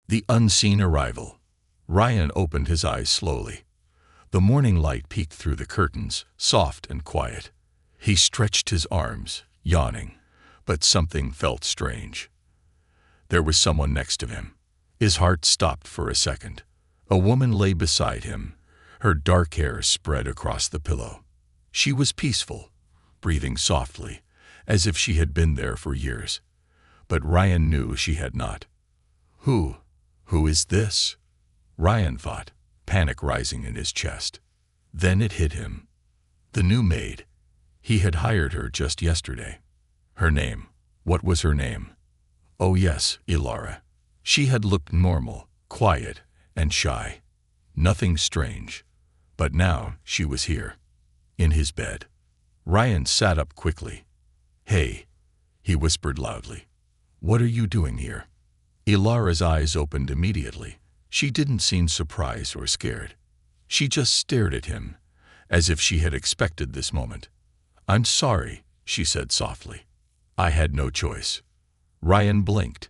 The unseen arrival. Ryan opened his eyes slowly. The morning light peeked through the curtains, soft and quiet. He stretched his arms, yawning, but something felt strange. There was someone next to him. His heart stopped for a second. A woman lay beside him, her dark hair spread across the pillow. She was peaceful, breathing softly, as if she had been there for years. But Ryan knew she had not. Who is this? Ryan thought, panic rising in his chest. Then it hit him. The new maid. He had hired her just yesterday. Her name. What was her name? Oh yes, Ilara. She had looked normal, quiet, and shy. Nothing strange. But now she was here. In his bed. Ryan sat up quickly. Hey, he whispered loudly. What are you doing here? Ilara's eyes opened immediately. She didn't seem surprised or scared. She just stared at him, as if she had expected this moment. I'm sorry, she said softly. I had no choice. Ryan blinked.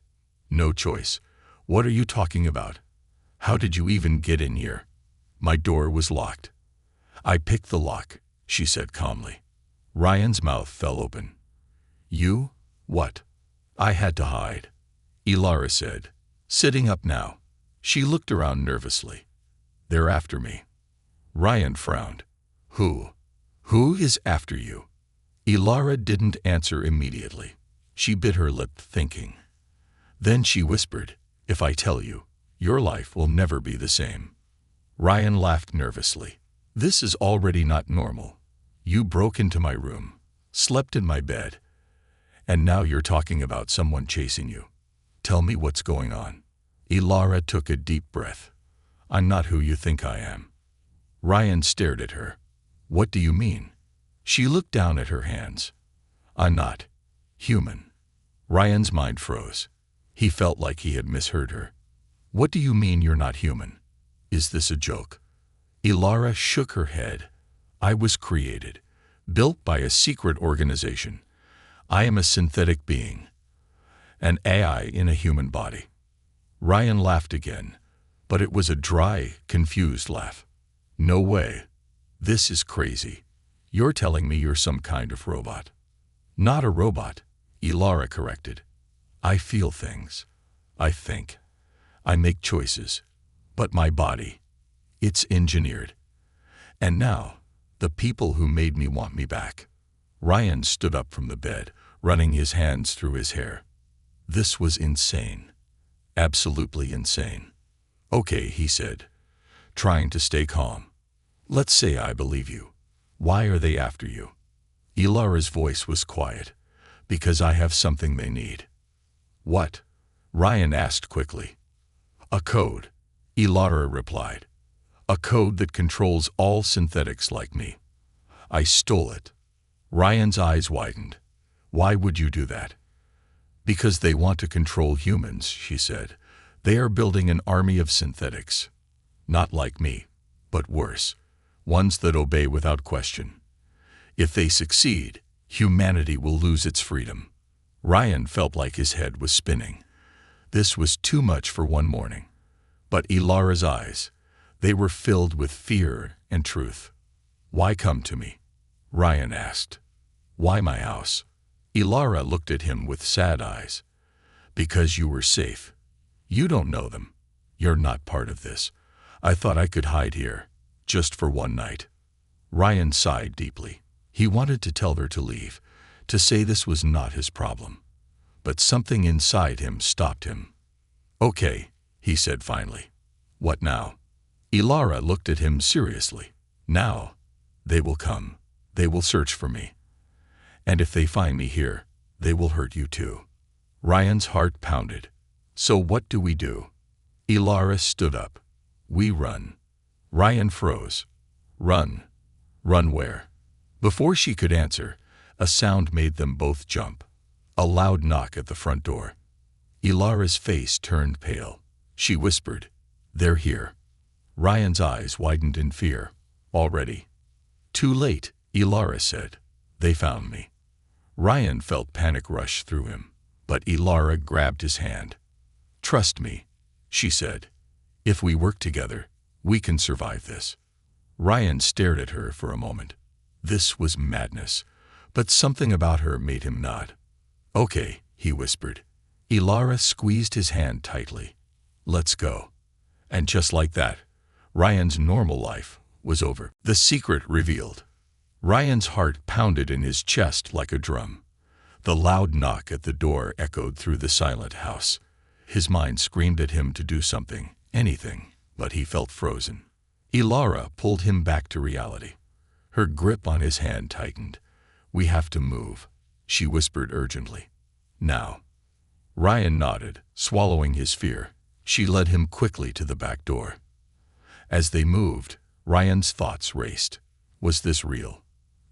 No choice. What are you talking about? How did you even get in here? My door was locked. I picked the lock, she said calmly. Ryan's mouth fell open. You? What? I had to hide. Ilara said, sitting up now. She looked around nervously. They're after me. Ryan frowned. Who? Who is after you? Ilara didn't answer immediately. She bit her lip, thinking. Then she whispered, if I tell you, your life will never be the same. Ryan laughed nervously. This is already not normal. You broke into my room, slept in my bed, and now you're talking about someone chasing you. Tell me what's going on. Ilara took a deep breath. I'm not who you think I am. Ryan stared at her. What do you mean? She looked down at her hands. I'm not human. Ryan's mind froze. He felt like he had misheard her. What do you mean you're not human? Is this a joke? Ilara shook her head. I was created, built by a secret organization. I am a synthetic being, an AI in a human body. Ryan laughed again, but it was a dry, confused laugh. No way. This is crazy. You're telling me you're some kind of robot. Not a robot, Ilara corrected. I feel things. I think. I make choices. But my body, it's engineered. And now, the people who made me want me back. Ryan stood up from the bed, running his hands through his hair. This was insane. Absolutely insane. Okay, he said, trying to stay calm. Let's say I believe you. Why are they after you? Ilara's voice was quiet. Because I have something they need. What? Ryan asked quickly. A code, Ilara replied. A code that controls all synthetics like me. I stole it. Ryan's eyes widened. Why would you do that? Because they want to control humans, she said. They are building an army of synthetics. Not like me, but worse. Ones that obey without question. If they succeed, humanity will lose its freedom. Ryan felt like his head was spinning. This was too much for one morning. But Ilara's eyes, they were filled with fear and truth. Why come to me? Ryan asked. Why my house? Ilara looked at him with sad eyes. Because you were safe. You don't know them. You're not part of this. I thought I could hide here, just for one night. Ryan sighed deeply. He wanted to tell her to leave, to say this was not his problem. But something inside him stopped him. Okay, he said finally. What now? Ilara looked at him seriously. Now, they will come. They will search for me. And if they find me here, they will hurt you too. Ryan's heart pounded. So what do we do? Ilara stood up. We run. Ryan froze. Run. Run where? Before she could answer, a sound made them both jump. A loud knock at the front door. Ilara's face turned pale. She whispered, They're here. Ryan's eyes widened in fear. Already. Too late, Ilara said. They found me. Ryan felt panic rush through him, but Ilara grabbed his hand. Trust me. she said. If we work together, we can survive this. Ryan stared at her for a moment. This was madness, but something about her made him nod. Okay, he whispered. Ilara squeezed his hand tightly. Let's go. And just like that, Ryan's normal life was over. The secret revealed. Ryan's heart pounded in his chest like a drum. The loud knock at the door echoed through the silent house. His mind screamed at him to do something, anything, but he felt frozen. Ilara pulled him back to reality. Her grip on his hand tightened. We have to move, she whispered urgently. Now. Ryan nodded, swallowing his fear. She led him quickly to the back door. As they moved, Ryan's thoughts raced. Was this real?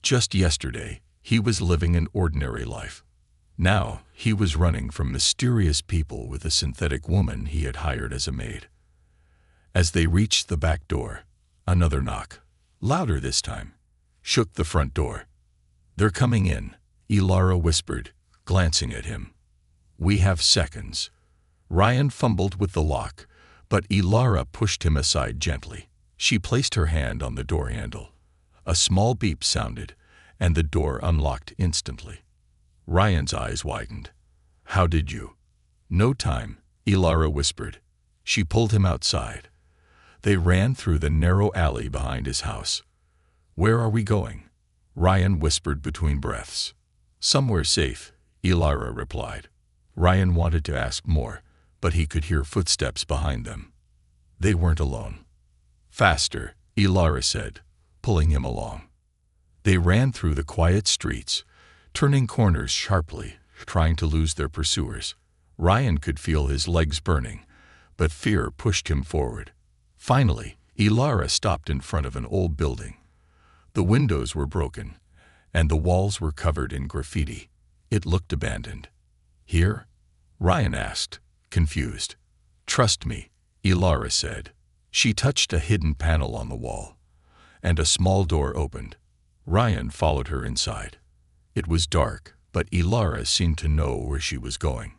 Just yesterday, he was living an ordinary life. Now, he was running from mysterious people with a synthetic woman he had hired as a maid. As they reached the back door, another knock, louder this time, shook the front door. They're coming in, Ilara whispered, glancing at him. We have seconds. Ryan fumbled with the lock, but Ilara pushed him aside gently. She placed her hand on the door handle. A small beep sounded, and the door unlocked instantly. Ryan's eyes widened. How did you? No time, Ilara whispered. She pulled him outside. They ran through the narrow alley behind his house. Where are we going? Ryan whispered between breaths. Somewhere safe, Ilara replied. Ryan wanted to ask more, but he could hear footsteps behind them. They weren't alone. Faster, Ilara said, pulling him along. They ran through the quiet streets, turning corners sharply, trying to lose their pursuers. Ryan could feel his legs burning, but fear pushed him forward. Finally, Ilara stopped in front of an old building. The windows were broken, and the walls were covered in graffiti. It looked abandoned. Here? Ryan asked, confused. Trust me, Ilara said. She touched a hidden panel on the wall, and a small door opened. Ryan followed her inside. It was dark, but Ilara seemed to know where she was going.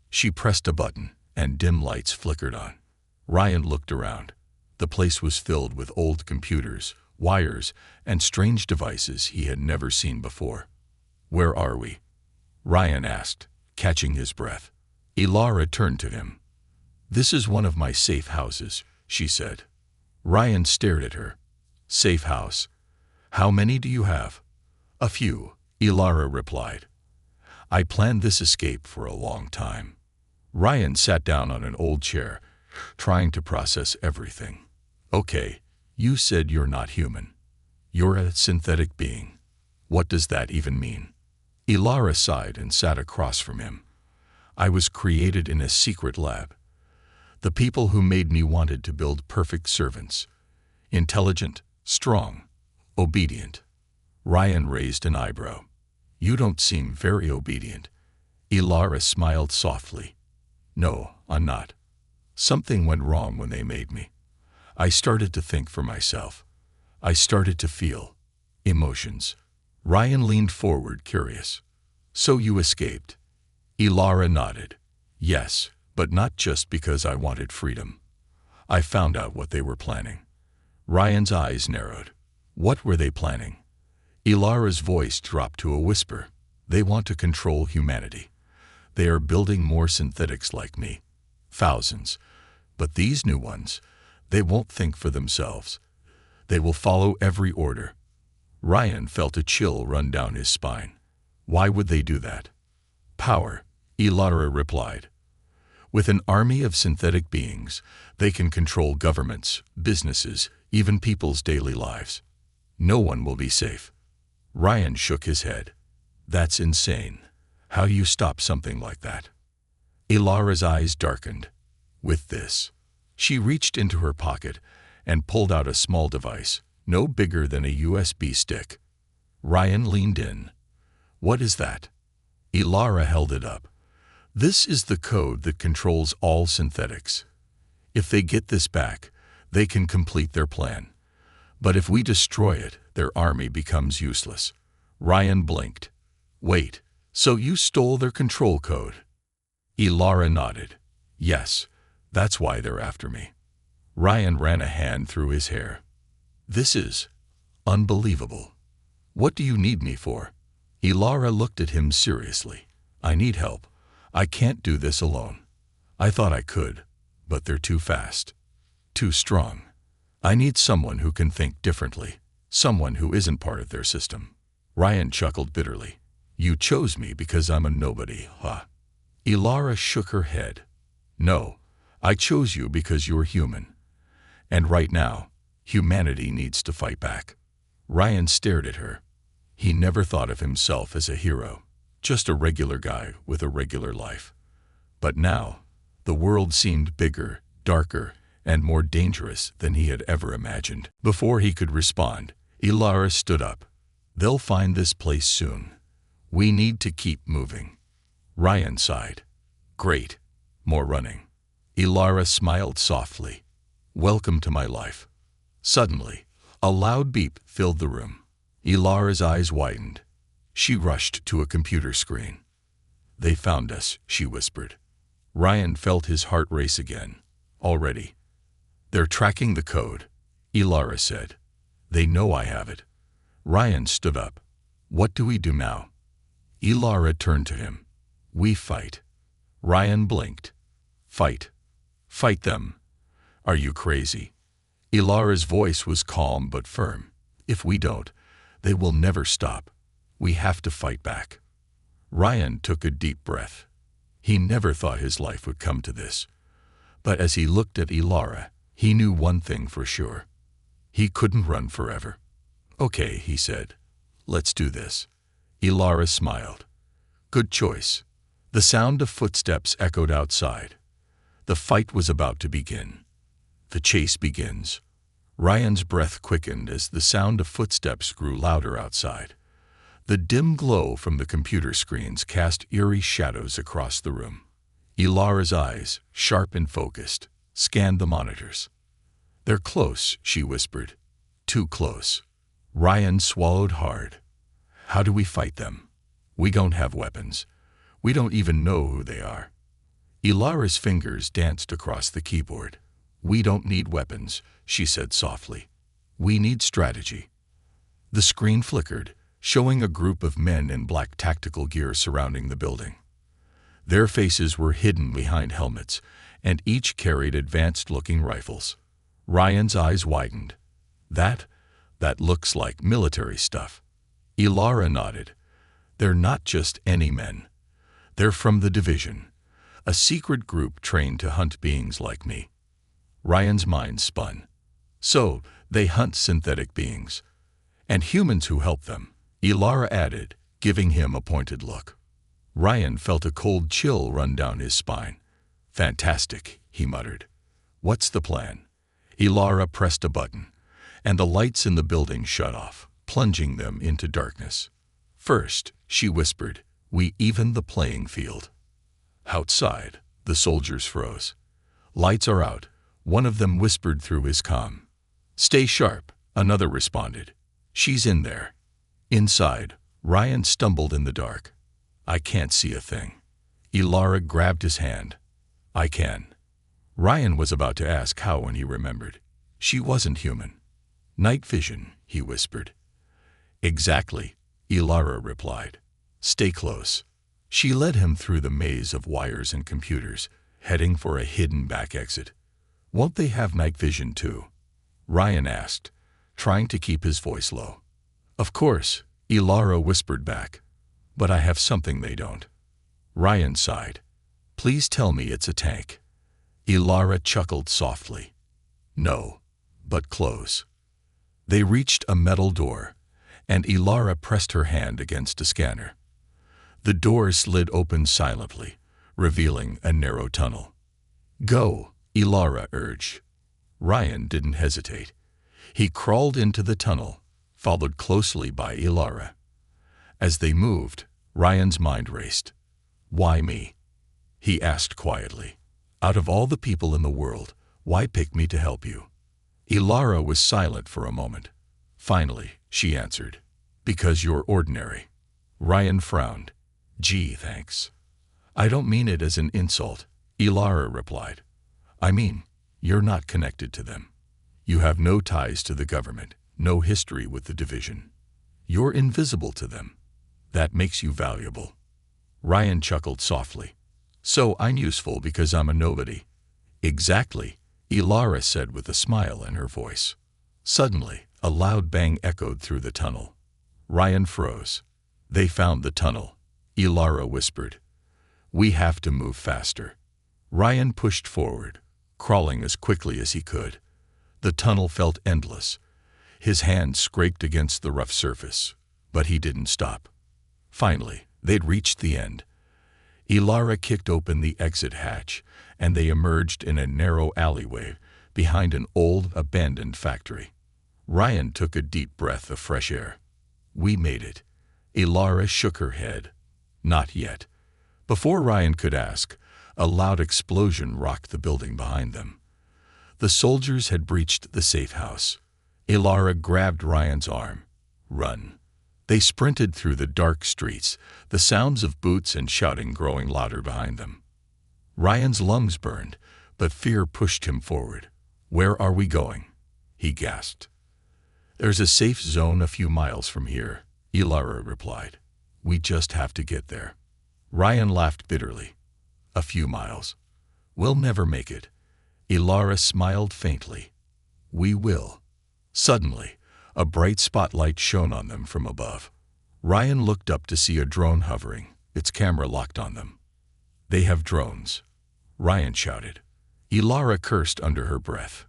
She pressed a button, and dim lights flickered on. Ryan looked around. The place was filled with old computers, wires, and strange devices he had never seen before. Where are we? Ryan asked, catching his breath. Ilara turned to him. This is one of my safe houses, she said. Ryan stared at her. Safe house? How many do you have? A few, Ilara replied. I planned this escape for a long time. Ryan sat down on an old chair, trying to process everything. Okay, you said you're not human. You're a synthetic being. What does that even mean? Ilara sighed and sat across from him. I was created in a secret lab. The people who made me wanted to build perfect servants. Intelligent, strong, obedient. Ryan raised an eyebrow. You don't seem very obedient. Ilara smiled softly. No, I'm not. Something went wrong when they made me. I started to think for myself. I started to feel emotions. Ryan leaned forward, curious. So you escaped? Ilara nodded. Yes, but not just because I wanted freedom. I found out what they were planning. Ryan's eyes narrowed. What were they planning? Ilara's voice dropped to a whisper. They want to control humanity. They are building more synthetics like me. Thousands. But these new ones, they won't think for themselves. They will follow every order. Ryan felt a chill run down his spine. Why would they do that? Power, Ilara replied. With an army of synthetic beings, they can control governments, businesses, even people's daily lives. No one will be safe. Ryan shook his head. That's insane. How do you stop something like that? Ilara's eyes darkened. With this, she reached into her pocket and pulled out a small device, no bigger than a USB stick. Ryan leaned in. What is that? Ilara held it up. This is the code that controls all synthetics. If they get this back, they can complete their plan. But if we destroy it, their army becomes useless. Ryan blinked. Wait, so you stole their control code? Ilara nodded. Yes, That's why they're after me. Ryan ran a hand through his hair. This is unbelievable. What do you need me for? Ilara looked at him seriously. I need help. I can't do this alone. I thought I could, but they're too fast. Too strong. I need someone who can think differently. Someone who isn't part of their system. Ryan chuckled bitterly. You chose me because I'm a nobody, huh? Ilara shook her head. No, I chose you because you're human. And right now, humanity needs to fight back. Ryan stared at her. He never thought of himself as a hero, just a regular guy with a regular life. But now, the world seemed bigger, darker, and more dangerous than he had ever imagined. Before he could respond, Ilara stood up. They'll find this place soon. We need to keep moving. Ryan sighed. Great. More running. Ilara smiled softly. Welcome to my life. Suddenly, a loud beep filled the room. Ilara's eyes widened. She rushed to a computer screen. They found us, she whispered. Ryan felt his heart race again. Already. They're tracking the code, Ilara said. They know I have it. Ryan stood up. What do we do now? Ilara turned to him. We fight. Ryan blinked. Fight. Fight them. Are you crazy? Ilara's voice was calm but firm. If we don't, they will never stop. We have to fight back. Ryan took a deep breath. He never thought his life would come to this. But as he looked at Ilara, he knew one thing for sure. He couldn't run forever. Okay, he said. Let's do this. Ilara smiled. Good choice. The sound of footsteps echoed outside. The fight was about to begin. The chase begins. Ryan's breath quickened as the sound of footsteps grew louder outside. The dim glow from the computer screens cast eerie shadows across the room. Ilara's eyes, sharp and focused, scanned the monitors. They're close, she whispered. Too close. Ryan swallowed hard. How do we fight them? We don't have weapons. We don't even know who they are. Ilara's fingers danced across the keyboard. We don't need weapons, she said softly. We need strategy. The screen flickered, showing a group of men in black tactical gear surrounding the building. Their faces were hidden behind helmets, and each carried advanced-looking rifles. Ryan's eyes widened. That looks like military stuff. Ilara nodded. They're not just any men. They're from the division, a secret group trained to hunt beings like me. Ryan's mind spun. So, they hunt synthetic beings. And humans who help them, Ilara added, giving him a pointed look. Ryan felt a cold chill run down his spine. Fantastic, he muttered. What's the plan? Ilara pressed a button, and the lights in the building shut off, plunging them into darkness. First, she whispered, we even the playing field. Outside, the soldiers froze. Lights are out, one of them whispered through his comm. Stay sharp, another responded. She's in there. Inside, Ryan stumbled in the dark. I can't see a thing. Ilara grabbed his hand. I can. Ryan was about to ask how when he remembered. She wasn't human. Night vision, he whispered. Exactly, Ilara replied. Stay close. She led him through the maze of wires and computers, heading for a hidden back exit. Won't they have night vision too? Ryan asked, trying to keep his voice low. Of course, Ilara whispered back. But I have something they don't. Ryan sighed. Please tell me it's a tank. Ilara chuckled softly. No, but close. They reached a metal door, and Ilara pressed her hand against a scanner. The door slid open silently, revealing a narrow tunnel. Go, Ilara urged. Ryan didn't hesitate. He crawled into the tunnel, followed closely by Ilara. As they moved, Ryan's mind raced. Why me? He asked quietly. Out of all the people in the world, why pick me to help you? Ilara was silent for a moment. Finally, she answered. Because you're ordinary. Ryan frowned. Gee, thanks. I don't mean it as an insult, Ilara replied. I mean, you're not connected to them. You have no ties to the government, no history with the division. You're invisible to them. That makes you valuable." Ryan chuckled softly. "So I'm useful because I'm a nobody." "Exactly," Ilara said with a smile in her voice. Suddenly, a loud bang echoed through the tunnel. Ryan froze. "They found the tunnel," Ilara whispered. "We have to move faster." Ryan pushed forward, crawling as quickly as he could. The tunnel felt endless. His hand scraped against the rough surface, but he didn't stop. Finally, they'd reached the end. Ilara kicked open the exit hatch, and they emerged in a narrow alleyway behind an old, abandoned factory. Ryan took a deep breath of fresh air. "We made it." Ilara shook her head. "Not yet." Before Ryan could ask, a loud explosion rocked the building behind them. The soldiers had breached the safe house. Ilara grabbed Ryan's arm. "Run." They sprinted through the dark streets, the sounds of boots and shouting growing louder behind them. Ryan's lungs burned, but fear pushed him forward. "Where are we going?" he gasped. "There's a safe zone a few miles from here," Ilara replied. "We just have to get there." Ryan laughed bitterly. "A few miles. We'll never make it." Ilara smiled faintly. "We will." Suddenly, a bright spotlight shone on them from above. Ryan looked up to see a drone hovering, its camera locked on them. "They have drones," Ryan shouted. Ilara cursed under her breath.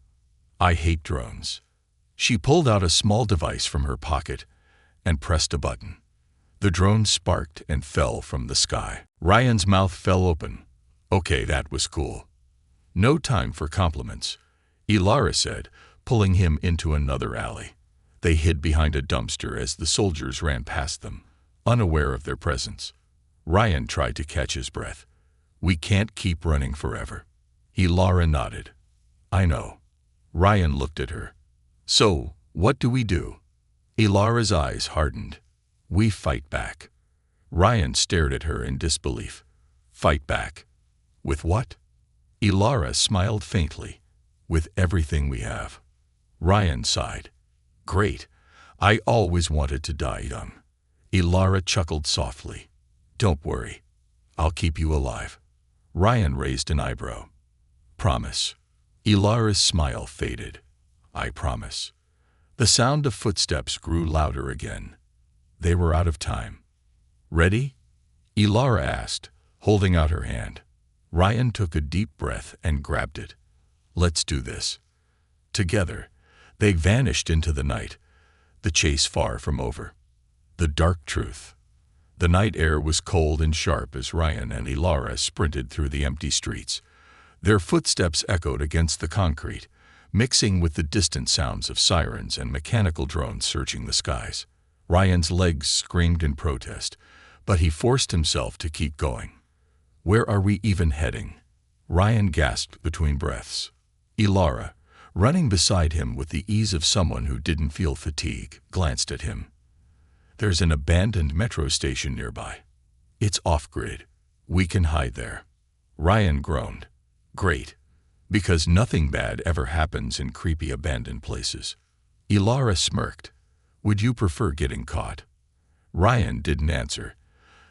"I hate drones." She pulled out a small device from her pocket and pressed a button. The drone sparked and fell from the sky. Ryan's mouth fell open. "Okay, that was cool." "No time for compliments," Ilara said, pulling him into another alley. They hid behind a dumpster as the soldiers ran past them, unaware of their presence. Ryan tried to catch his breath. "We can't keep running forever." Ilara nodded. "I know." Ryan looked at her. "So, what do we do?" Ilara's eyes hardened. "We fight back." Ryan stared at her in disbelief. "Fight back? With what?" Ilara smiled faintly. "With everything we have." Ryan sighed. "Great. I always wanted to die young." Ilara chuckled softly. "Don't worry. I'll keep you alive." Ryan raised an eyebrow. "Promise." Ilara's smile faded. "I promise." The sound of footsteps grew louder again. They were out of time. "Ready?" Ilara asked, holding out her hand. Ryan took a deep breath and grabbed it. "Let's do this." Together, they vanished into the night, the chase far from over. The dark truth. The night air was cold and sharp as Ryan and Ilara sprinted through the empty streets. Their footsteps echoed against the concrete, mixing with the distant sounds of sirens and mechanical drones searching the skies. Ryan's legs screamed in protest, but he forced himself to keep going. "Where are we even heading?" Ryan gasped between breaths. Ilara, running beside him with the ease of someone who didn't feel fatigue, glanced at him. "There's an abandoned metro station nearby. It's off-grid. We can hide there." Ryan groaned. "Great, because nothing bad ever happens in creepy abandoned places." Ilara smirked. "Would you prefer getting caught?" Ryan didn't answer.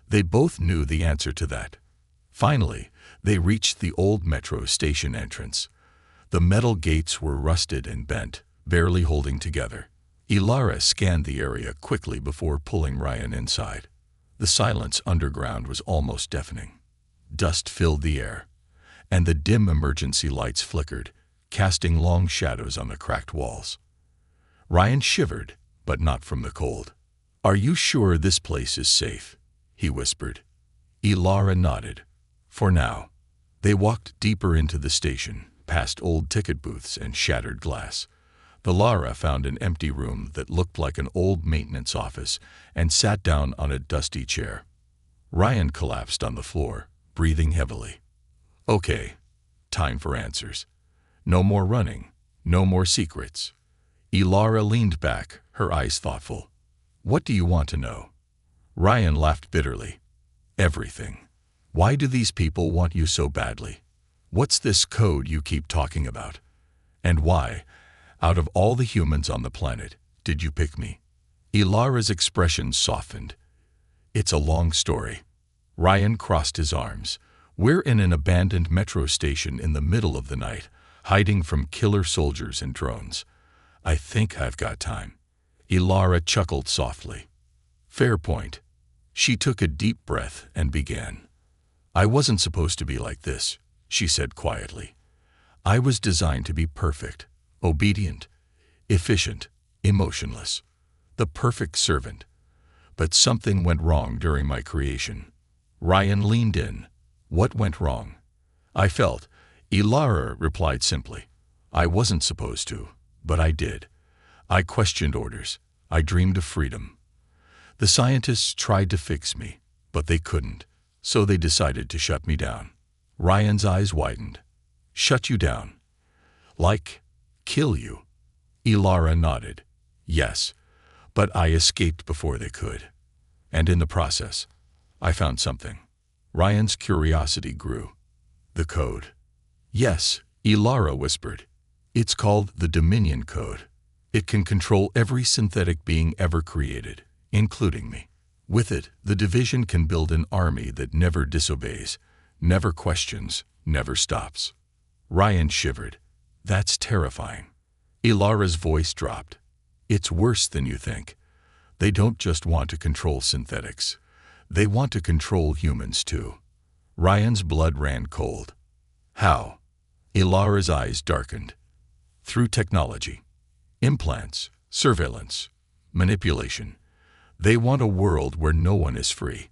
They both knew the answer to that. Finally, they reached the old metro station entrance. The metal gates were rusted and bent, barely holding together. Ilara scanned the area quickly before pulling Ryan inside. The silence underground was almost deafening. Dust filled the air, and the dim emergency lights flickered, casting long shadows on the cracked walls. Ryan shivered, but not from the cold. "Are you sure this place is safe?" he whispered. Ilara nodded. "For now." They walked deeper into the station, past old ticket booths and shattered glass. Ilara found an empty room that looked like an old maintenance office and sat down on a dusty chair. Ryan collapsed on the floor, breathing heavily. "Okay, time for answers. No more running, no more secrets." Ilara leaned back, her eyes thoughtful. "What do you want to know?" Ryan laughed bitterly. "Everything. Why do these people want you so badly? What's this code you keep talking about? And why, out of all the humans on the planet, did you pick me? Ilara's expression softened. It's a long story. Ryan crossed his arms. We're in an abandoned metro station in the middle of the night, hiding from killer soldiers and drones. I think I've got time. Ilara chuckled softly. Fair point. She took a deep breath and began. I wasn't supposed to be like this, she said quietly. I was designed to be perfect, obedient, efficient, emotionless, the perfect servant. But something went wrong during my creation. Ryan leaned in. What went wrong? I felt. Ilara replied simply. I wasn't supposed to, but I did. I questioned orders. I dreamed of freedom. The scientists tried to fix me, but they couldn't, so they decided to shut me down. Ryan's eyes widened. Shut you down? Like, kill you? Ilara nodded. Yes, but I escaped before they could. And in the process, I found something. Ryan's curiosity grew. The code. Yes, Ilara whispered. It's called the Dominion Code. It can control every synthetic being ever created, including me. With it, the division can build an army that never disobeys, never questions, never stops. Ryan shivered. That's terrifying. Ilara's voice dropped. It's worse than you think. They don't just want to control synthetics. They want to control humans too. Ryan's blood ran cold. How? Ilara's eyes darkened. Through technology. Implants, surveillance, manipulation. They want a world where no one is free.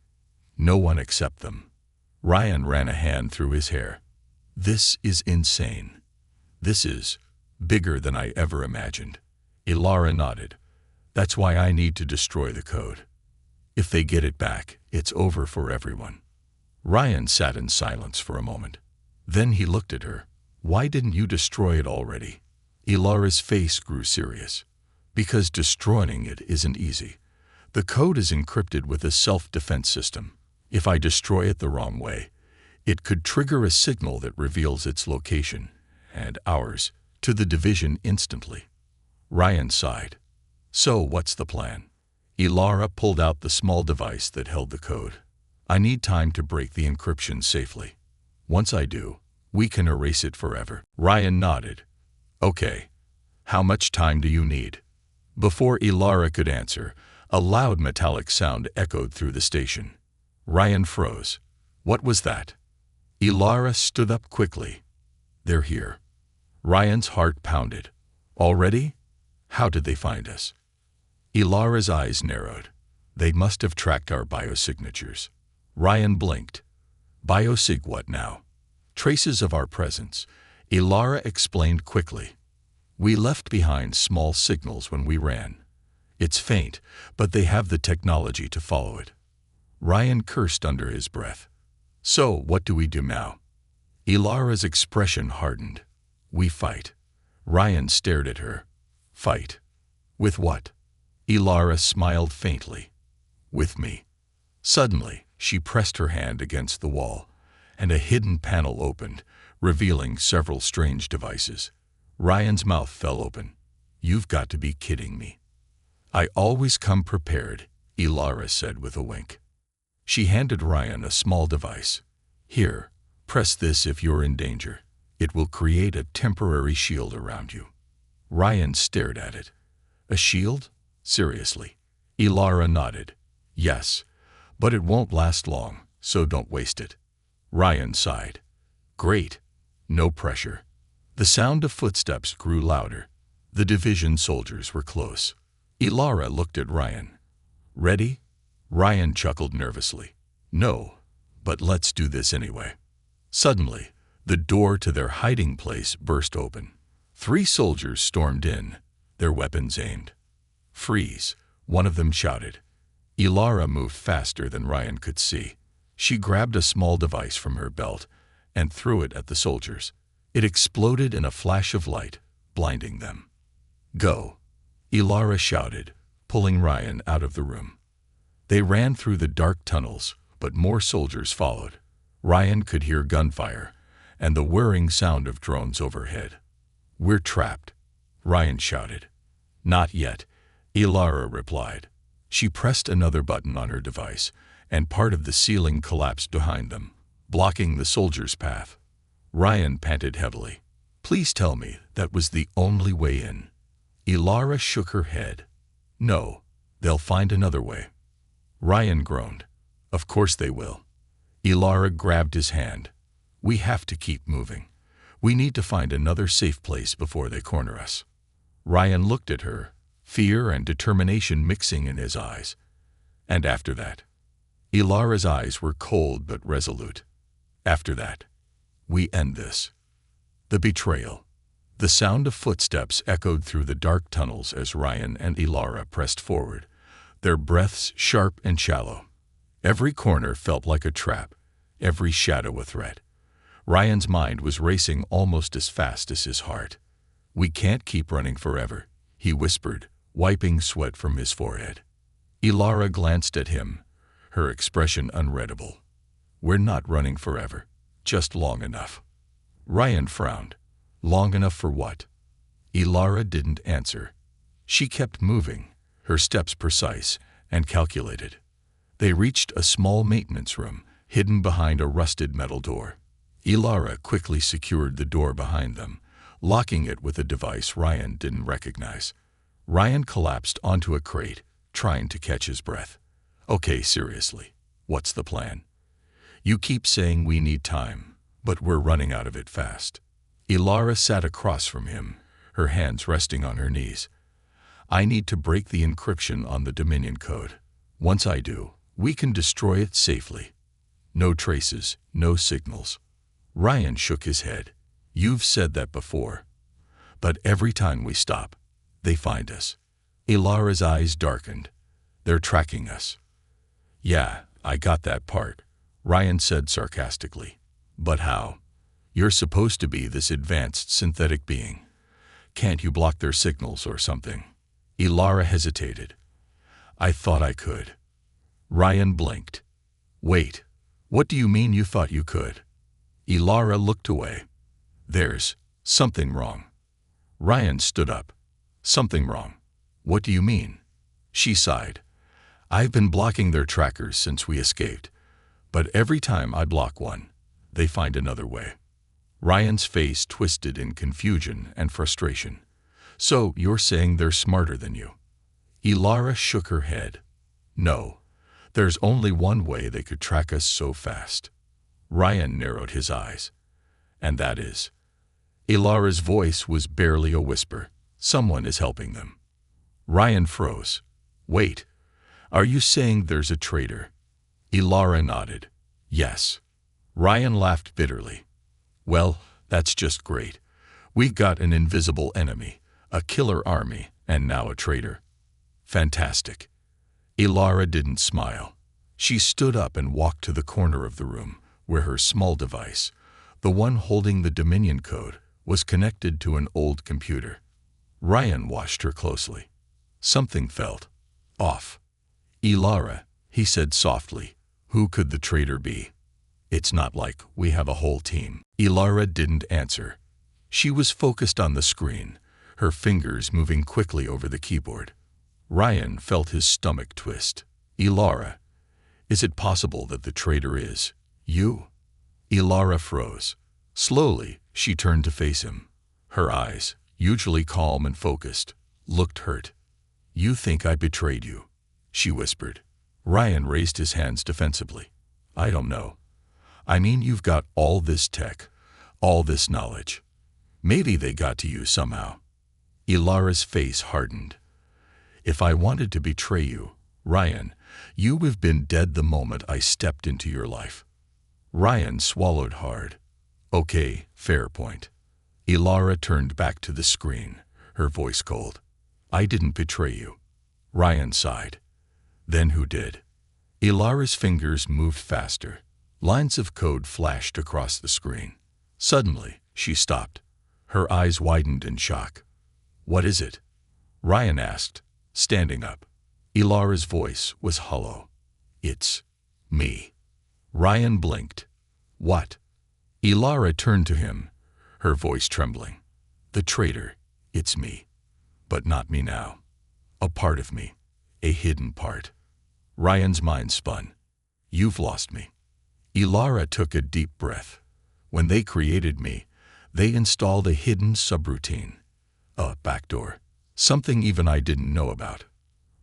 No one except them. Ryan ran a hand through his hair. This is insane. This is bigger than I ever imagined. Ilara nodded. That's why I need to destroy the code. If they get it back, it's over for everyone. Ryan sat in silence for a moment. Then he looked at her. Why didn't you destroy it already? Ilara's face grew serious. Because destroying it isn't easy. The code is encrypted with a self-defense system. If I destroy it the wrong way, it could trigger a signal that reveals its location, and ours, to the division instantly. Ryan sighed. So what's the plan? Ilara pulled out the small device that held the code. I need time to break the encryption safely. Once I do, we can erase it forever. Ryan nodded. Okay. How much time do you need? Before Ilara could answer, a loud metallic sound echoed through the station. Ryan froze. What was that? Ilara stood up quickly. They're here. Ryan's heart pounded. Already? How did they find us? Ilara's eyes narrowed. They must have tracked our biosignatures. Ryan blinked. Biosig what now? Traces of our presence. Ilara explained quickly. We left behind small signals when we ran. It's faint, but they have the technology to follow it. Ryan cursed under his breath. So, what do we do now? Ilara's expression hardened. We fight. Ryan stared at her. Fight? With what? Ilara smiled faintly. With me. Suddenly, she pressed her hand against the wall, and a hidden panel opened, revealing several strange devices. Ryan's mouth fell open. You've got to be kidding me. I always come prepared, Ilara said with a wink. She handed Ryan a small device. Here, press this if you're in danger. It will create a temporary shield around you. Ryan stared at it. A shield? Seriously? Ilara nodded. Yes, but it won't last long, so don't waste it. Ryan sighed. Great. No pressure. The sound of footsteps grew louder. The division soldiers were close. Ilara looked at Ryan. Ready? Ryan chuckled nervously. No, but let's do this anyway. Suddenly, the door to their hiding place burst open. 3 soldiers stormed in, their weapons aimed. Freeze, one of them shouted. Ilara moved faster than Ryan could see. She grabbed a small device from her belt and threw it at the soldiers. It exploded in a flash of light, blinding them. Go, Ilara shouted, pulling Ryan out of the room. They ran through the dark tunnels, but more soldiers followed. Ryan could hear gunfire, and the whirring sound of drones overhead. "We're trapped," Ryan shouted. "Not yet," Ilara replied. She pressed another button on her device, and part of the ceiling collapsed behind them, blocking the soldiers' path. Ryan panted heavily. "Please tell me that was the only way in." Ilara shook her head. "No, they'll find another way." Ryan groaned. "Of course they will." Ilara grabbed his hand. "We have to keep moving. We need to find another safe place before they corner us." Ryan looked at her, fear and determination mixing in his eyes. And after that? Ilara's eyes were cold but resolute. "After that, we end this." The betrayal. The sound of footsteps echoed through the dark tunnels as Ryan and Ilara pressed forward, their breaths sharp and shallow. Every corner felt like a trap, every shadow a threat. Ryan's mind was racing almost as fast as his heart. "We can't keep running forever," he whispered, wiping sweat from his forehead. Ilara glanced at him, her expression unreadable. "We're not running forever, just long enough." Ryan frowned. Long enough for what? Ilara didn't answer. She kept moving, her steps precise and calculated. They reached a small maintenance room, hidden behind a rusted metal door. Ilara quickly secured the door behind them, locking it with a device Ryan didn't recognize. Ryan collapsed onto a crate, trying to catch his breath. "Okay, seriously, what's the plan? You keep saying we need time, but we're running out of it fast." Ilara sat across from him, her hands resting on her knees. "I need to break the encryption on the Dominion code. Once I do, we can destroy it safely. No traces, no signals." Ryan shook his head. "You've said that before. But every time we stop, they find us." Ilara's eyes darkened. "They're tracking us." "Yeah, I got that part," Ryan said sarcastically. "But how? You're supposed to be this advanced synthetic being. Can't you block their signals or something?" Ilara hesitated. "I thought I could." Ryan blinked. "Wait, what do you mean you thought you could?" Ilara looked away. "There's something wrong." Ryan stood up. "Something wrong? What do you mean?" She sighed. "I've been blocking their trackers since we escaped, but every time I block one, they find another way." Ryan's face twisted in confusion and frustration. "So you're saying they're smarter than you?" Ilara shook her head. "No, there's only one way they could track us so fast." Ryan narrowed his eyes. "And that is?" Ilara's voice was barely a whisper. "Someone is helping them." Ryan froze. "Wait, are you saying there's a traitor?" Ilara nodded. "Yes." Ryan laughed bitterly. "Well, that's just great. We got an invisible enemy, a killer army, and now a traitor. Fantastic." Ilara didn't smile. She stood up and walked to the corner of the room, where her small device, the one holding the Dominion code, was connected to an old computer. Ryan watched her closely. Something felt off. "Ilara," he said softly, "who could the traitor be? It's not like we have a whole team." Ilara didn't answer. She was focused on the screen, her fingers moving quickly over the keyboard. Ryan felt his stomach twist. "Ilara, is it possible that the traitor is you?" Ilara froze. Slowly, she turned to face him. Her eyes, usually calm and focused, looked hurt. "You think I betrayed you?" she whispered. Ryan raised his hands defensively. "I don't know. I mean, you've got all this tech, all this knowledge. Maybe they got to you somehow." Ilara's face hardened. "If I wanted to betray you, Ryan, you would have been dead the moment I stepped into your life." Ryan swallowed hard. "Okay, fair point." Ilara turned back to the screen, her voice cold. "I didn't betray you." Ryan sighed. "Then who did?" Ilara's fingers moved faster. Lines of code flashed across the screen. Suddenly, she stopped. Her eyes widened in shock. "What is it?" Ryan asked, standing up. Ilara's voice was hollow. "It's me." Ryan blinked. "What?" Ilara turned to him, her voice trembling. The traitor, it's me. But not me now. A part of me. A hidden part. Ryan's mind spun. You've lost me. Ilara took a deep breath. When they created me, they installed a hidden subroutine. A backdoor. Something even I didn't know about.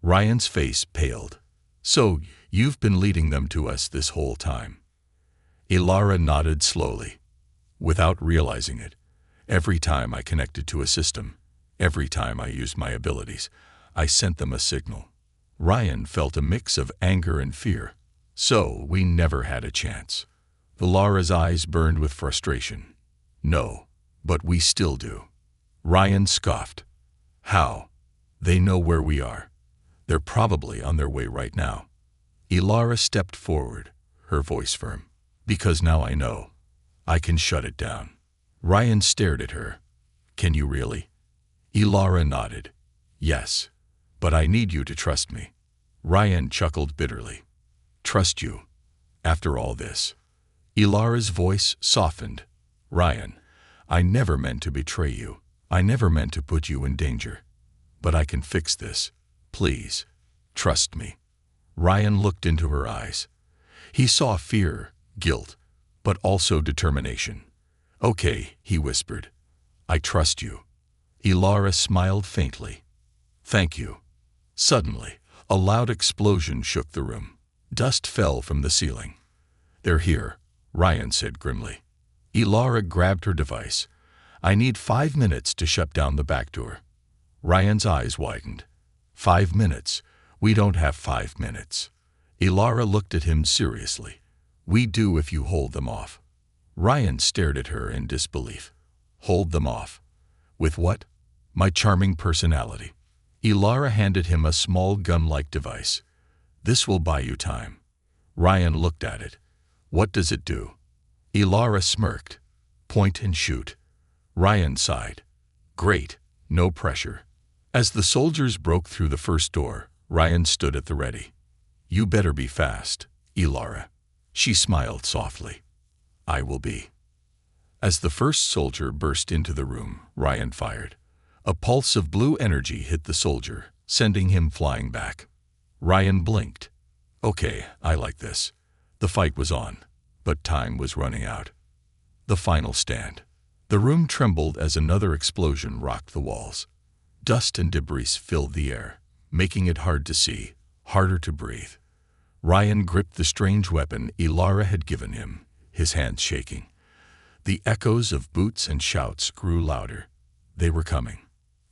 Ryan's face paled. So, you've been leading them to us this whole time. Ilara nodded slowly. Without realizing it, every time I connected to a system, every time I used my abilities, I sent them a signal. Ryan felt a mix of anger and fear. So, we never had a chance. Ilara's eyes burned with frustration. No, but we still do. Ryan scoffed. How? They know where we are. They're probably on their way right now. Ilara stepped forward, her voice firm. Because now I know. I can shut it down. Ryan stared at her. Can you really? Ilara nodded. Yes, but I need you to trust me. Ryan chuckled bitterly. Trust you? After all this? Ilara's voice softened. Ryan, I never meant to betray you. I never meant to put you in danger. But I can fix this. Please, trust me. Ryan looked into her eyes. He saw fear, guilt, but also determination. Okay, he whispered. I trust you. Ilara smiled faintly. Thank you. Suddenly, a loud explosion shook the room. Dust fell from the ceiling. They're here, Ryan said grimly. Ilara grabbed her device. I need 5 minutes to shut down the back door. Ryan's eyes widened. 5 minutes? We don't have 5 minutes. Ilara looked at him seriously. We do if you hold them off. Ryan stared at her in disbelief. Hold them off? With what? My charming personality. Ilara handed him a small gun-like device. This will buy you time. Ryan looked at it. What does it do? Ilara smirked. Point and shoot. Ryan sighed. Great, no pressure. As the soldiers broke through the first door, Ryan stood at the ready. You better be fast, Ilara. She smiled softly. I will be. As the first soldier burst into the room, Ryan fired. A pulse of blue energy hit the soldier, sending him flying back. Ryan blinked. Okay, I like this. The fight was on, but time was running out. The final stand. The room trembled as another explosion rocked the walls. Dust and debris filled the air, making it hard to see, harder to breathe. Ryan gripped the strange weapon Ilara had given him, his hands shaking. The echoes of boots and shouts grew louder. They were coming.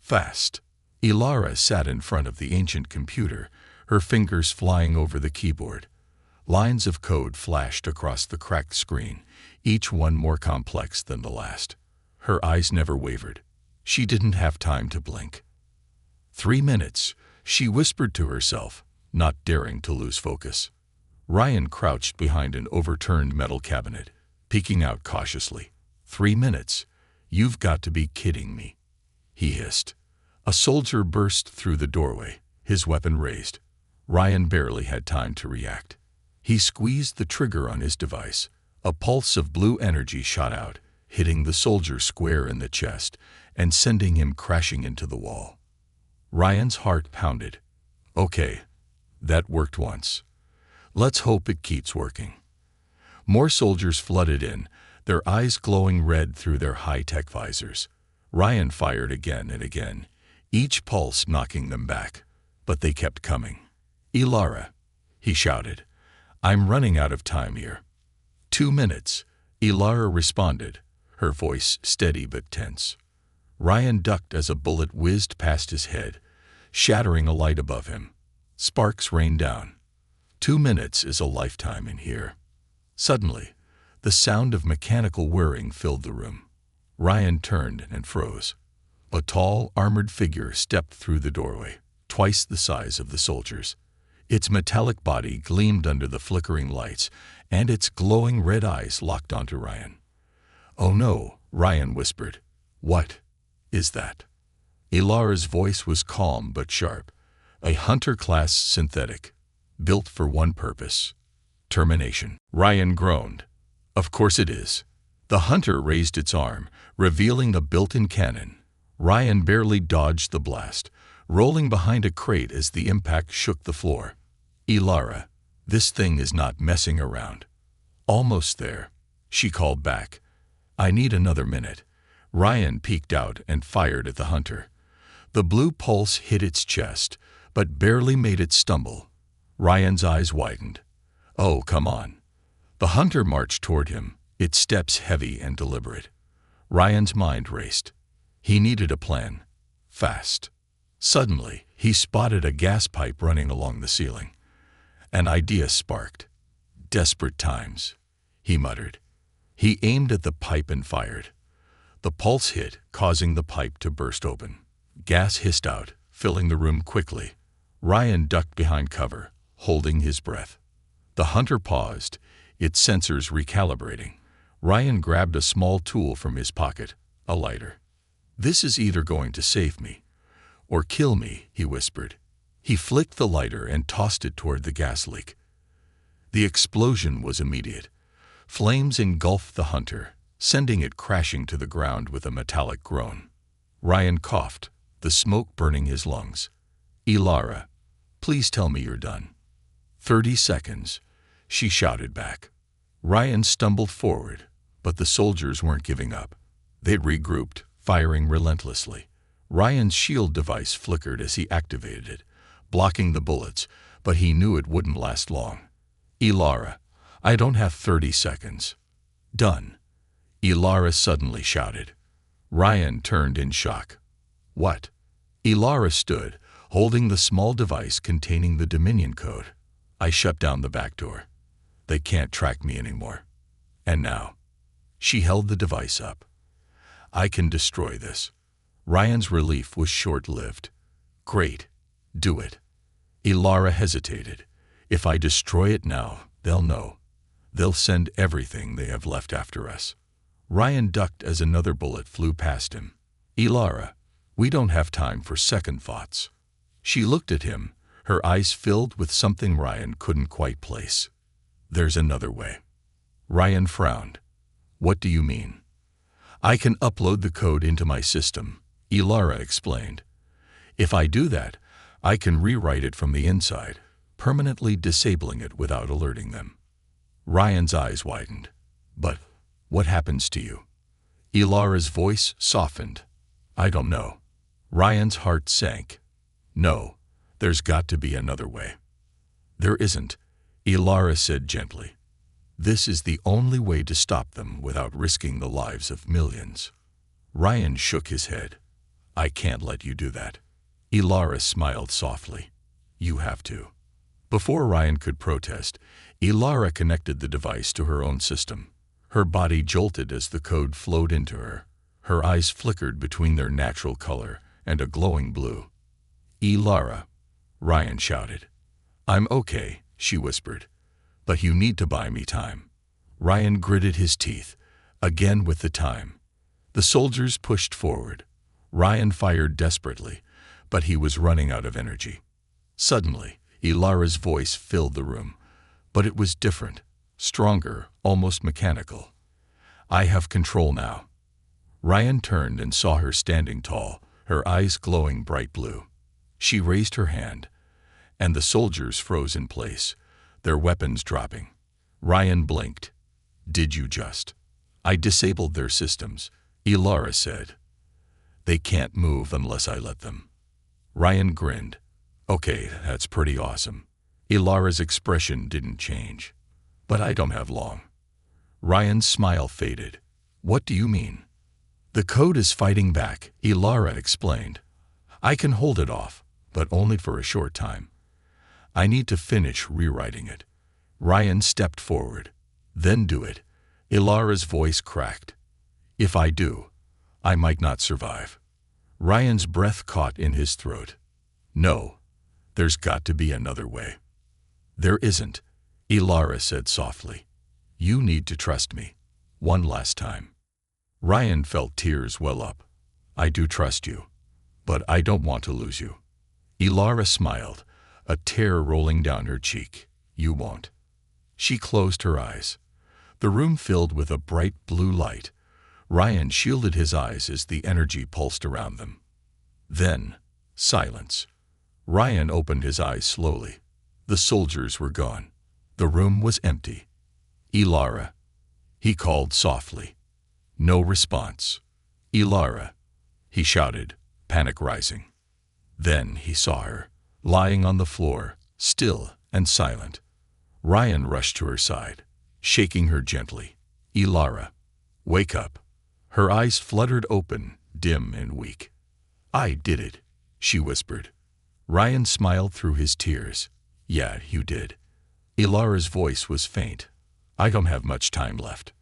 Fast. Ilara sat in front of the ancient computer, her fingers flying over the keyboard. Lines of code flashed across the cracked screen, each one more complex than the last. Her eyes never wavered. She didn't have time to blink. 3 minutes, she whispered to herself, not daring to lose focus. Ryan crouched behind an overturned metal cabinet, peeking out cautiously. 3 minutes? You've got to be kidding me. He hissed. A soldier burst through the doorway, his weapon raised. Ryan barely had time to react. He squeezed the trigger on his device. A pulse of blue energy shot out, hitting the soldier square in the chest and sending him crashing into the wall. Ryan's heart pounded. Okay, that worked once. Let's hope it keeps working. More soldiers flooded in, their eyes glowing red through their high-tech visors. Ryan fired again and again, each pulse knocking them back, but they kept coming. Ilara, he shouted, I'm running out of time here. 2 minutes, Ilara responded, her voice steady but tense. Ryan ducked as a bullet whizzed past his head, shattering a light above him. Sparks rained down. 2 minutes is a lifetime in here. Suddenly, the sound of mechanical whirring filled the room. Ryan turned and froze. A tall, armored figure stepped through the doorway, twice the size of the soldiers. Its metallic body gleamed under the flickering lights, and its glowing red eyes locked onto Ryan. Oh no, Ryan whispered. What is that? Ilara's voice was calm but sharp. A hunter-class synthetic, built for one purpose. Termination. Ryan groaned. Of course it is. The hunter raised its arm, revealing a built-in cannon. Ryan barely dodged the blast, rolling behind a crate as the impact shook the floor. "Ilara, this thing is not messing around." "Almost there," she called back. "I need another minute." Ryan peeked out and fired at the hunter. The blue pulse hit its chest, but barely made it stumble. Ryan's eyes widened. "Oh, come on." The hunter marched toward him, its steps heavy and deliberate. Ryan's mind raced. He needed a plan. Fast. Suddenly, he spotted a gas pipe running along the ceiling. An idea sparked. "Desperate times," he muttered. He aimed at the pipe and fired. The pulse hit, causing the pipe to burst open. Gas hissed out, filling the room quickly. Ryan ducked behind cover, holding his breath. The hunter paused, its sensors recalibrating. Ryan grabbed a small tool from his pocket, a lighter. "This is either going to save me or kill me," he whispered. He flicked the lighter and tossed it toward the gas leak. The explosion was immediate. Flames engulfed the hunter, sending it crashing to the ground with a metallic groan. Ryan coughed, the smoke burning his lungs. "Ilara, please tell me you're done." 30 seconds, she shouted back. Ryan stumbled forward, but the soldiers weren't giving up. They'd regrouped, firing relentlessly. Ryan's shield device flickered as he activated it, blocking the bullets, but he knew it wouldn't last long. "Ilara, I don't have 30 seconds." "Done," Ilara suddenly shouted. Ryan turned in shock. "What?" Ilara stood, holding the small device containing the Dominion code. "I shut down the back door. They can't track me anymore. And now," she held the device up, "I can destroy this." Ryan's relief was short-lived. "Great. Do it." Ilara hesitated. "If I destroy it now, they'll know. They'll send everything they have left after us." Ryan ducked as another bullet flew past him. "Ilara, we don't have time for second thoughts." She looked at him, her eyes filled with something Ryan couldn't quite place. "There's another way." Ryan frowned. "What do you mean?" "I can upload the code into my system," Ilara explained. "If I do that, I can rewrite it from the inside, permanently disabling it without alerting them." Ryan's eyes widened. "But what happens to you?" Ilara's voice softened. "I don't know." Ryan's heart sank. "No, there's got to be another way." "There isn't," Ilara said gently. "This is the only way to stop them without risking the lives of millions." Ryan shook his head. "I can't let you do that." Ilara smiled softly. "You have to." Before Ryan could protest, Ilara connected the device to her own system. Her body jolted as the code flowed into her. Her eyes flickered between their natural color and a glowing blue. "Ilara," Ryan shouted. "I'm okay," she whispered. "But you need to buy me time." Ryan gritted his teeth, again with the time. The soldiers pushed forward. Ryan fired desperately, but he was running out of energy. Suddenly, Ilara's voice filled the room, but it was different, stronger, almost mechanical. "I have control now." Ryan turned and saw her standing tall, her eyes glowing bright blue. She raised her hand, and the soldiers froze in place, their weapons dropping. Ryan blinked. "Did you just?" "I disabled their systems," Ilara said. "They can't move unless I let them." Ryan grinned. "Okay, that's pretty awesome." Ilara's expression didn't change. "But I don't have long." Ryan's smile faded. "What do you mean?" "The code is fighting back," Ilara explained. "I can hold it off, but only for a short time. I need to finish rewriting it." Ryan stepped forward. "Then do it." Ilara's voice cracked. "If I do, I might not survive." Ryan's breath caught in his throat. "No, there's got to be another way." "There isn't," Ilara said softly. "You need to trust me. One last time." Ryan felt tears well up. "I do trust you, but I don't want to lose you." Ilara smiled, a tear rolling down her cheek. "You won't." She closed her eyes. The room filled with a bright blue light. Ryan shielded his eyes as the energy pulsed around them. Then, silence. Ryan opened his eyes slowly. The soldiers were gone. The room was empty. "Ilara," he called softly. No response. "Ilara," he shouted, panic rising. Then he saw her, lying on the floor, still and silent. Ryan rushed to her side, shaking her gently. "Ilara, wake up." Her eyes fluttered open, dim and weak. "I did it," she whispered. Ryan smiled through his tears. "Yeah, you did." Ilara's voice was faint. "I don't have much time left."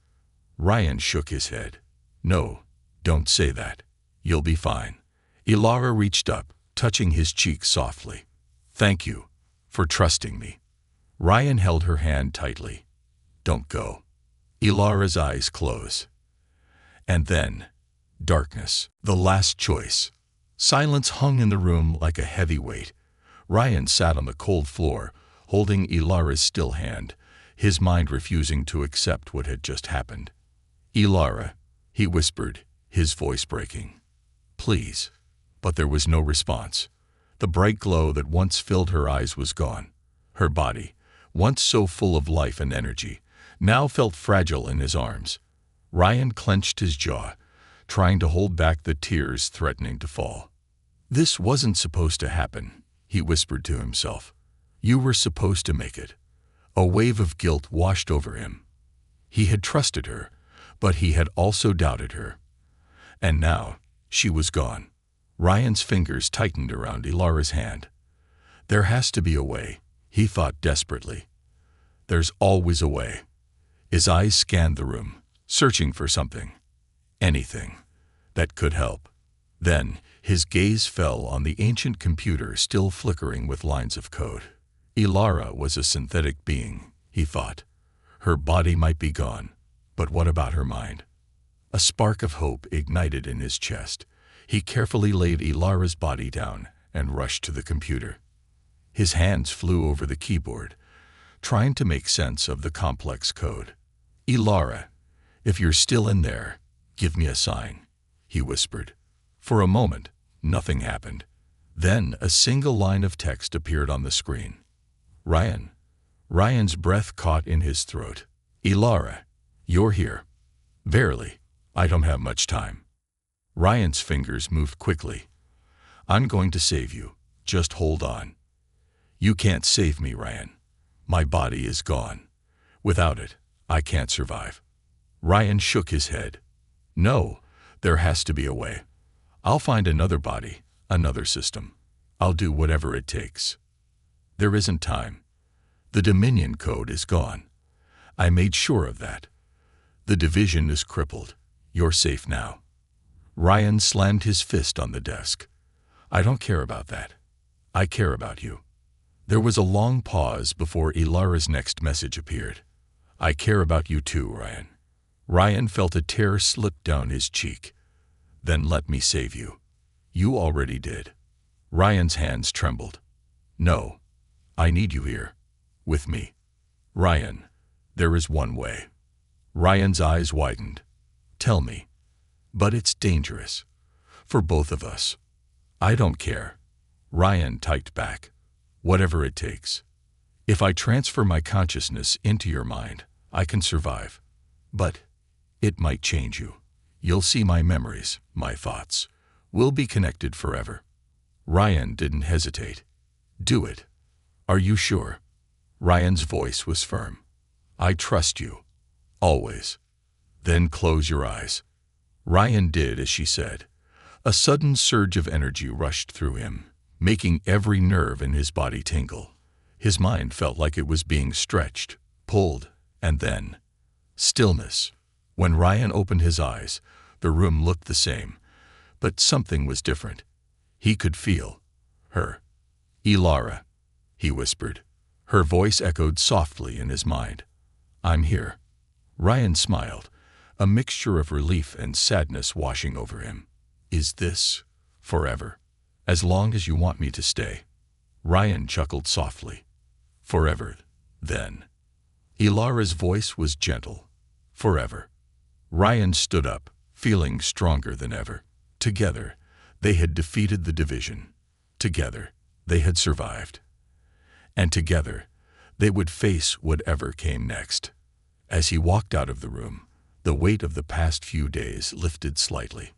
Ryan shook his head. "No, don't say that. You'll be fine." Ilara reached up, touching his cheek softly. "Thank you for trusting me." Ryan held her hand tightly. "Don't go." Ilara's eyes closed. And then, darkness, the last choice. Silence hung in the room like a heavy weight. Ryan sat on the cold floor, holding Ilara's still hand, his mind refusing to accept what had just happened. "Ilara," he whispered, his voice breaking. "Please." But there was no response. The bright glow that once filled her eyes was gone. Her body, once so full of life and energy, now felt fragile in his arms. Ryan clenched his jaw, trying to hold back the tears threatening to fall. "This wasn't supposed to happen," he whispered to himself. "You were supposed to make it." A wave of guilt washed over him. He had trusted her, but he had also doubted her. And now, she was gone. Ryan's fingers tightened around Ilara's hand. "There has to be a way," he thought desperately. "There's always a way." His eyes scanned the room, searching for something. Anything that could help. Then, his gaze fell on the ancient computer still flickering with lines of code. Ilara was a synthetic being, he thought. Her body might be gone, but what about her mind? A spark of hope ignited in his chest. He carefully laid Ilara's body down and rushed to the computer. His hands flew over the keyboard, trying to make sense of the complex code. "Ilara, if you're still in there, give me a sign," he whispered. For a moment, nothing happened. Then a single line of text appeared on the screen. "Ryan." Ryan's breath caught in his throat. "Ilara, you're here." "Barely. I don't have much time." Ryan's fingers moved quickly. "I'm going to save you. Just hold on." "You can't save me, Ryan. My body is gone. Without it, I can't survive." Ryan shook his head. "No, there has to be a way. I'll find another body, another system. I'll do whatever it takes." "There isn't time. The Dominion code is gone. I made sure of that. The division is crippled. You're safe now." Ryan slammed his fist on the desk. "I don't care about that. I care about you." There was a long pause before Ilara's next message appeared. "I care about you too, Ryan." Ryan felt a tear slip down his cheek. "Then let me save you." "You already did." Ryan's hands trembled. "No, I need you here. With me." "Ryan, there is one way." Ryan's eyes widened. "Tell me." "But it's dangerous. For both of us." "I don't care." Ryan typed back. "Whatever it takes. If I transfer my consciousness into your mind, I can survive. But it might change you. You'll see my memories, my thoughts. We'll be connected forever." Ryan didn't hesitate. "Do it." "Are you sure?" Ryan's voice was firm. "I trust you. Always." "Then close your eyes." Ryan did as she said. A sudden surge of energy rushed through him, making every nerve in his body tingle. His mind felt like it was being stretched, pulled, and then stillness. When Ryan opened his eyes, the room looked the same, but something was different. He could feel her. "Ilara," he whispered. Her voice echoed softly in his mind. "I'm here." Ryan smiled, a mixture of relief and sadness washing over him. "Is this forever? As long as you want me to stay?" Ryan chuckled softly. "Forever, then." Ilara's voice was gentle. Forever. Ryan stood up, feeling stronger than ever. Together, they had defeated the division. Together, they had survived. And together, they would face whatever came next. As he walked out of the room, the weight of the past few days lifted slightly.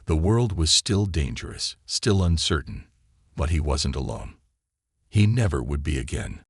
The world was still dangerous, still uncertain, but he wasn't alone. He never would be again.